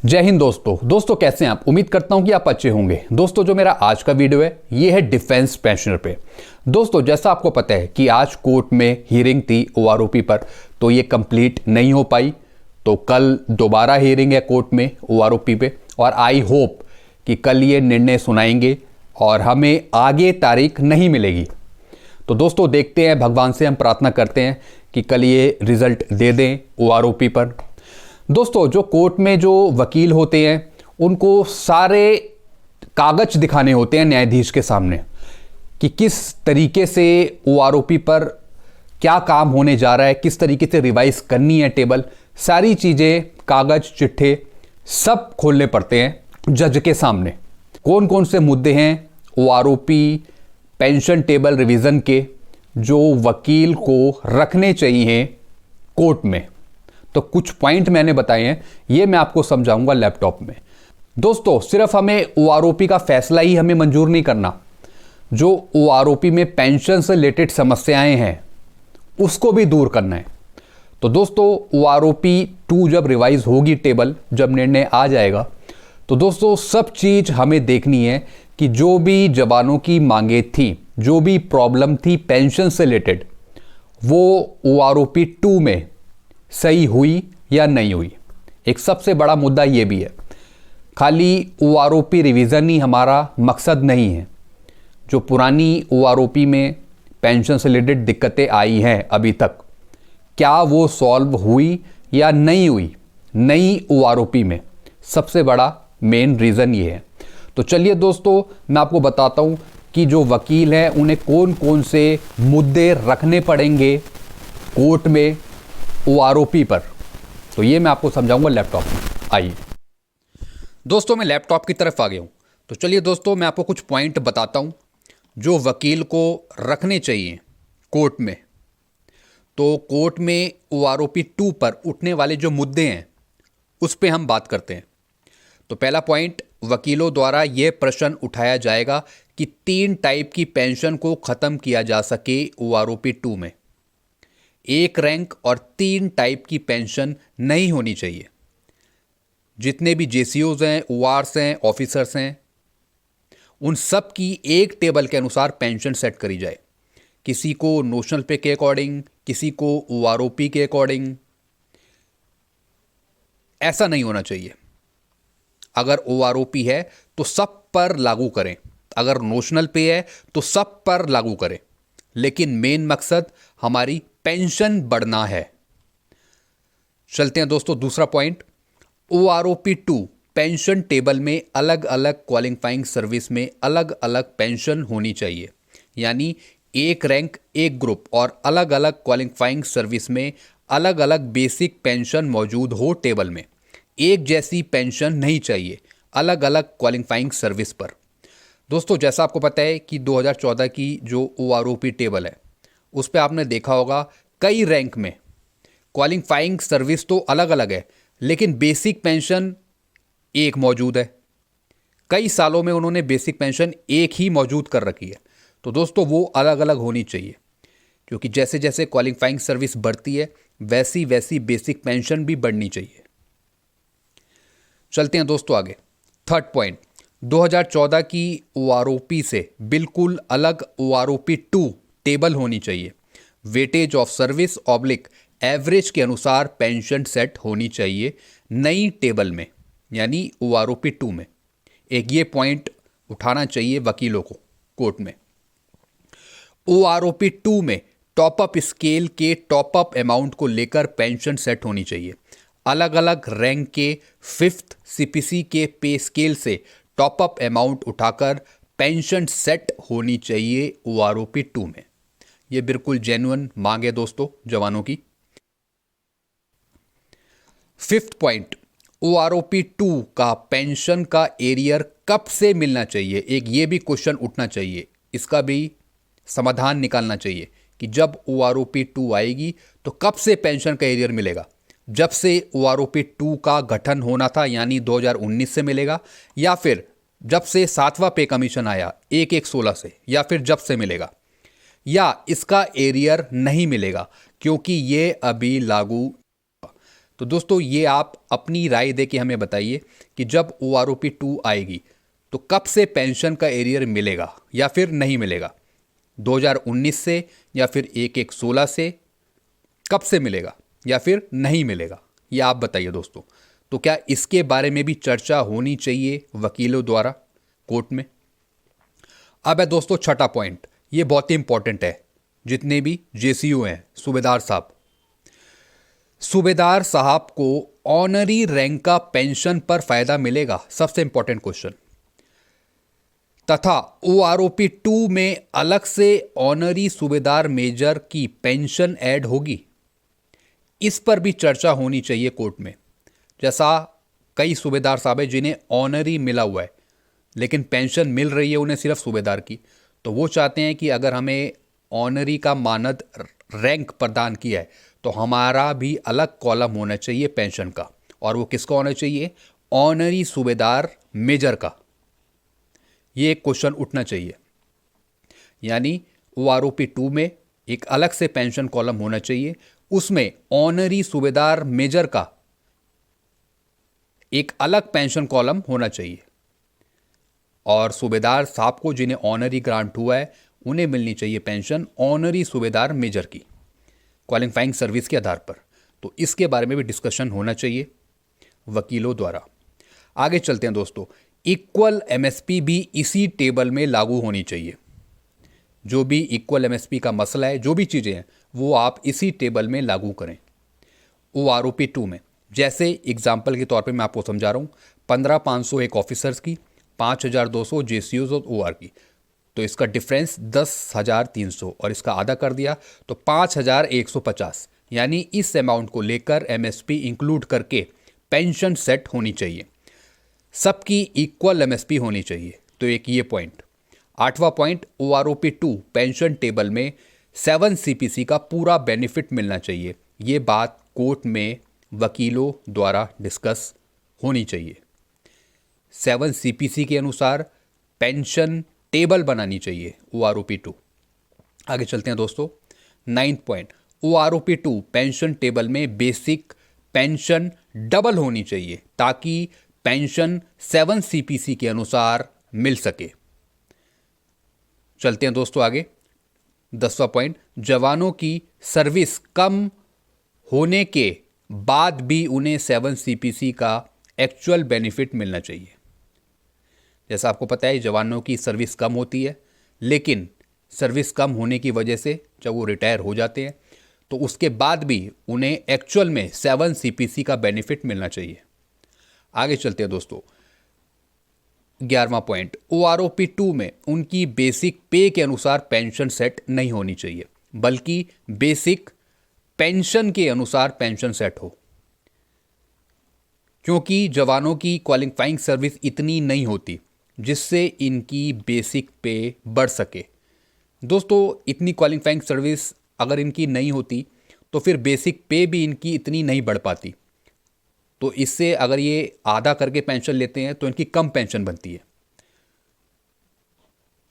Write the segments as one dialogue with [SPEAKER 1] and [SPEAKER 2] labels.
[SPEAKER 1] जय हिंद दोस्तों कैसे हैं आप। उम्मीद करता हूं कि आप अच्छे होंगे। दोस्तों जो मेरा आज का वीडियो है ये है डिफेंस पेंशनर पे। दोस्तों जैसा आपको पता है कि आज कोर्ट में हियरिंग थी ओआरओपी पर, तो ये कंप्लीट नहीं हो पाई। तो कल दोबारा हियरिंग है कोर्ट में ओआरओपी पे और आई होप कि कल ये निर्णय सुनाएंगे और हमें आगे तारीख नहीं मिलेगी। तो दोस्तों देखते हैं, भगवान से हम प्रार्थना करते हैं कि कल ये रिजल्ट दे दें ओआरओपी पर। दोस्तों जो कोर्ट में जो वकील होते हैं उनको सारे कागज दिखाने होते हैं न्यायाधीश के सामने कि किस तरीके से ओआरओपी पर क्या काम होने जा रहा है, किस तरीके से रिवाइज करनी है टेबल, सारी चीज़ें, कागज, चिट्ठे सब खोलने पड़ते हैं जज के सामने। कौन कौन से मुद्दे हैं ओआरओपी पेंशन टेबल रिवीजन के जो वकील को रखने चाहिए कोर्ट में, तो कुछ पॉइंट मैंने बताए हैं, ये मैं आपको समझाऊंगा लैपटॉप में। दोस्तों सिर्फ हमें ओआरओपी का फैसला ही हमें मंजूर नहीं करना, जो ओआरओपी में पेंशन से रिलेटेड समस्याएं हैं उसको भी दूर करना है। तो दोस्तों ओआरओपी 2 जब रिवाइज होगी टेबल, जब निर्णय आ जाएगा, तो दोस्तों सब चीज हमें देखनी है कि जो भी जवानों की मांगे थी, जो भी प्रॉब्लम थी पेंशन से रिलेटेड, वो ओआरओपी 2 में सही हुई या नहीं हुई। एक सबसे बड़ा मुद्दा ये भी है, खाली ओआरओपी रिवीजन ही हमारा मकसद नहीं है। जो पुरानी ओआरओपी में पेंशन से रिलेटेड दिक्कतें आई हैं अभी तक, क्या वो सॉल्व हुई या नहीं हुई नई ओआरओपी में, सबसे बड़ा मेन रीज़न ये है। तो चलिए दोस्तों मैं आपको बताता हूँ कि जो वकील हैं उन्हें कौन कौन से मुद्दे रखने पड़ेंगे कोर्ट में ओआरओपी पर। तो ये मैं आपको समझाऊंगा लैपटॉप में। आइए दोस्तों मैं लैपटॉप की तरफ आ गया हूँ। तो चलिए दोस्तों मैं आपको कुछ पॉइंट बताता हूँ जो वकील को रखने चाहिए कोर्ट में। तो कोर्ट में ओआरओपी 2 पर उठने वाले जो मुद्दे हैं उस पर हम बात करते हैं। तो पहला पॉइंट, वकीलों द्वारा यह प्रश्न उठाया जाएगा कि 3 टाइप की पेंशन को ख़त्म किया जा सके ओआरओपी 2 में। 1 रैंक और 3 टाइप की पेंशन नहीं होनी चाहिए। जितने भी जेसीओज हैं, ओआरस हैं, ऑफिसर्स हैं, उन सब की एक टेबल के अनुसार पेंशन सेट करी जाए। किसी को नोशनल पे के अकॉर्डिंग, किसी को ओआरओपी के अकॉर्डिंग, ऐसा नहीं होना चाहिए। अगर ओआरओपी है तो सब पर लागू करें, अगर नोशनल पे है तो सब पर लागू करें, लेकिन मेन मकसद हमारी पेंशन बढ़ना है। चलते हैं दोस्तों दूसरा पॉइंट, ओआरओपी 2 पेंशन टेबल में अलग अलग क्वालिफाइंग सर्विस में अलग अलग पेंशन होनी चाहिए। यानी 1 रैंक 1 ग्रुप और अलग अलग क्वालिफाइंग सर्विस में अलग अलग बेसिक पेंशन मौजूद हो टेबल में। एक जैसी पेंशन नहीं चाहिए अलग अलग क्वालिफाइंग सर्विस पर। दोस्तों जैसा आपको पता है कि 2014 की जो ओआरओपी टेबल है उस पर आपने देखा होगा कई रैंक में क्वालिफाइंग सर्विस तो अलग अलग है, लेकिन बेसिक पेंशन एक मौजूद है। कई सालों में उन्होंने बेसिक पेंशन एक ही मौजूद कर रखी है। तो दोस्तों वो अलग अलग होनी चाहिए, क्योंकि जैसे जैसे क्वालिफाइंग सर्विस बढ़ती है वैसी वैसी बेसिक पेंशन भी बढ़नी चाहिए। चलते हैं दोस्तों आगे। थर्ड पॉइंट, 2014 की ओआरओपी से बिल्कुल अलग ओआरओपी 2 टेबल होनी चाहिए। Weightage of service oblique average के अनुसार पेंशन सेट होनी चाहिए नई टेबल में, यानी ओआरओपी 2 में। एक ये पॉइंट उठाना चाहिए वकीलों को कोर्ट में। ओआरओपी 2 में टॉप अप स्केल के टॉप अप अमाउंट को लेकर पेंशन सेट होनी चाहिए। अलग अलग रैंक के 5th सीपीसी के पे स्केल से टॉप अप अमाउंट उठाकर पेंशन सेट होनी चाहिए ओआरओपी 2 में। यह बिल्कुल जेन्युइन मांग है दोस्तों जवानों की। 5th पॉइंट, ओआरओपी 2 का पेंशन का एरियर कब से मिलना चाहिए। एक ये भी क्वेश्चन उठना चाहिए, इसका भी समाधान निकालना चाहिए कि जब ओआरओपी 2 आएगी तो कब से पेंशन का एरियर मिलेगा। जब से ओआरओपी 2 का गठन होना था यानी 2019 से मिलेगा, या फिर जब से 7वां पे कमीशन आया 1/1/16 से, या फिर जब से मिलेगा, या इसका एरियर नहीं मिलेगा क्योंकि ये अभी लागू। तो दोस्तों ये आप अपनी राय दे के हमें बताइए कि जब OROP 2 आएगी तो कब से पेंशन का एरियर मिलेगा या फिर नहीं मिलेगा, 2019 से या फिर 1/1/16 से, कब से मिलेगा या फिर नहीं मिलेगा, ये आप बताइए दोस्तों। तो क्या इसके बारे में भी चर्चा होनी चाहिए वकीलों द्वारा कोर्ट में। अब है दोस्तों छठा पॉइंट, ये बहुत ही इंपॉर्टेंट है। जितने भी JCU हैं, सूबेदार साहब को ऑनरी रैंक का पेंशन पर फायदा मिलेगा, सबसे इंपॉर्टेंट क्वेश्चन। तथा OROP 2 में अलग से ऑनरी सूबेदार मेजर की पेंशन ऐड होगी, इस पर भी चर्चा होनी चाहिए कोर्ट में। जैसा कई सूबेदार साहब हैं जिन्हें ऑनरी मिला हुआ है लेकिन पेंशन मिल रही है उन्हें सिर्फ सूबेदार की, तो वो चाहते हैं कि अगर हमें ऑनरी का मानद रैंक प्रदान किया है तो हमारा भी अलग कॉलम होना चाहिए पेंशन का, और वो किसका होना चाहिए, ऑनरी सूबेदार मेजर का। ये एक क्वेश्चन उठना चाहिए, यानी OROP 2 में एक अलग से पेंशन कॉलम होना चाहिए, उसमें ऑनरी सूबेदार मेजर का एक अलग पेंशन कॉलम होना चाहिए, और सूबेदार साहब को जिन्हें ऑनरी ग्रांट हुआ है उन्हें मिलनी चाहिए पेंशन ऑनरी सूबेदार मेजर की क्वालिफाइंग सर्विस के आधार पर। तो इसके बारे में भी डिस्कशन होना चाहिए वकीलों द्वारा। आगे चलते हैं दोस्तों, इक्वल MSP भी इसी टेबल में लागू होनी चाहिए। जो भी इक्वल MSP का मसला है, जो भी चीज़ें हैं, वो आप इसी टेबल में लागू करें OROP 2 में। जैसे एग्जाम्पल के तौर पे मैं आपको समझा रहा हूँ, 15,500 एक ऑफिसर्स की, 5,200 JCUs और OR की, तो इसका डिफरेंस 10,300 और इसका आधा कर दिया तो 5,150, यानी इस अमाउंट को लेकर MSP इंक्लूड करके पेंशन सेट होनी चाहिए, सबकी इक्वल MSP होनी चाहिए। तो एक ये पॉइंट। आठवां पॉइंट, OROP 2 पेंशन टेबल में 7 CPC का पूरा बेनिफिट मिलना चाहिए। ये बात कोर्ट में वकीलों द्वारा डिस्कस होनी चाहिए। 7 CPC के अनुसार पेंशन टेबल बनानी चाहिए OROP 2। आगे चलते हैं दोस्तों, 9th point, OROP 2 pension table में बेसिक पेंशन डबल होनी चाहिए ताकि पेंशन 7 CPC के अनुसार मिल सके। चलते हैं दोस्तों आगे, 10वां पॉइंट, जवानों की सर्विस कम होने के बाद भी उन्हें 7 CPC का एक्चुअल बेनिफिट मिलना चाहिए। जैसा आपको पता है जवानों की सर्विस कम होती है, लेकिन सर्विस कम होने की वजह से जब वो रिटायर हो जाते हैं तो उसके बाद भी उन्हें एक्चुअल में 7 CPC का बेनिफिट मिलना चाहिए। आगे चलते हैं दोस्तों, 11वां पॉइंट, OROP 2 में उनकी बेसिक पे के अनुसार पेंशन सेट नहीं होनी चाहिए, बल्कि बेसिक पेंशन के अनुसार पेंशन सेट हो, क्योंकि जवानों की क्वालिफाइंग सर्विस इतनी नहीं होती जिससे इनकी बेसिक पे बढ़ सके। दोस्तों इतनी क्वालिफाइंग सर्विस अगर इनकी नहीं होती तो फिर बेसिक पे भी इनकी इतनी नहीं बढ़ पाती, तो इससे अगर ये आधा करके पेंशन लेते हैं तो इनकी कम पेंशन बनती है।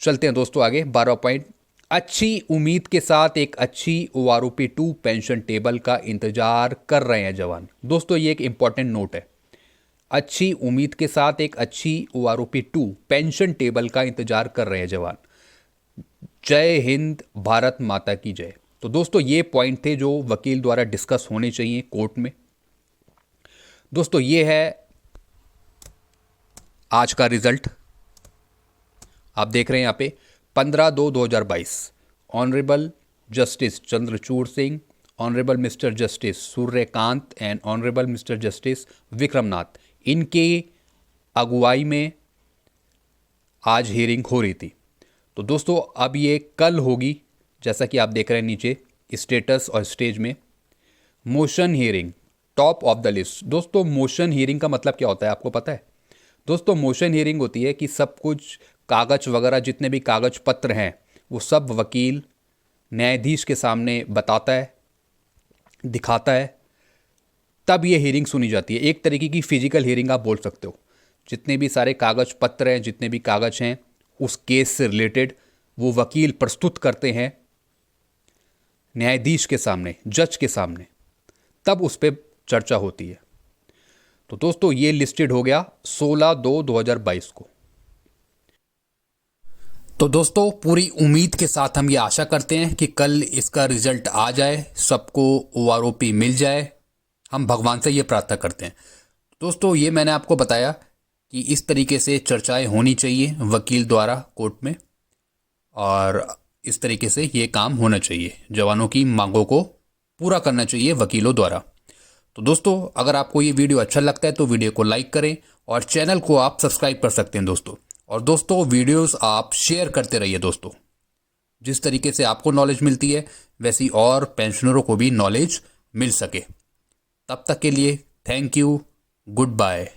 [SPEAKER 1] चलते हैं दोस्तों आगे, 12वां पॉइंट, अच्छी उम्मीद के साथ एक अच्छी OROP 2 पेंशन टेबल का इंतजार कर रहे हैं जवान। दोस्तों ये एक इंपॉर्टेंट नोट है, अच्छी उम्मीद के साथ एक अच्छी OROP 2 पेंशन टेबल का इंतजार कर रहे हैं जवान। जय हिंद, भारत माता की जय। तो दोस्तों ये पॉइंट थे जो वकील द्वारा डिस्कस होने चाहिए कोर्ट में। दोस्तों ये है आज का रिजल्ट, आप देख रहे हैं यहाँ पे 15/2/2022, honourable justice Chandrachud Singh, honourable mister justice Suryakant and honourable mister justice Vikram Nath, इनके अगुवाई में आज हियरिंग हो रही थी। तो दोस्तों अब ये कल होगी, जैसा कि आप देख रहे हैं नीचे स्टेटस और स्टेज में। Motion hearing top of the list. दोस्तों मोशन हियरिंग का मतलब क्या होता है आपको पता है? दोस्तों मोशन हियरिंग होती है कि सब कुछ कागज वगैरह जितने भी कागज पत्र हैं वो सब वकील न्यायाधीश के सामने बताता है, दिखाता है, तब ये हियरिंग सुनी जाती है। एक तरीके की फिजिकल हियरिंग आप बोल सकते हो। जितने भी सारे कागज पत्र हैं, जितने भी कागज हैं उस केस से रिलेटेड वो वकील प्रस्तुत करते हैं न्यायाधीश के सामने, जज के सामने, तब उस पर चर्चा होती है। तो दोस्तों ये लिस्टेड हो गया 16/2/2022 को। तो दोस्तों पूरी उम्मीद के साथ हम ये आशा करते हैं कि कल इसका रिजल्ट आ जाए, सबको OROP मिल जाए। हम भगवान से ये प्रार्थना करते हैं। दोस्तों ये मैंने आपको बताया कि इस तरीके से चर्चाएं होनी चाहिए वकील द्वारा कोर्ट में, और इस तरीके से ये काम होना चाहिए, जवानों की मांगों को पूरा करना चाहिए वकीलों द्वारा। तो दोस्तों अगर आपको ये वीडियो अच्छा लगता है तो वीडियो को लाइक करें और चैनल को आप सब्सक्राइब कर सकते हैं दोस्तों। और दोस्तों वीडियोस आप शेयर करते रहिए दोस्तों। जिस तरीके से आपको नॉलेज मिलती है वैसी और पेंशनरों को भी नॉलेज मिल सके। तब तक के लिए थैंक यू, गुड बाय।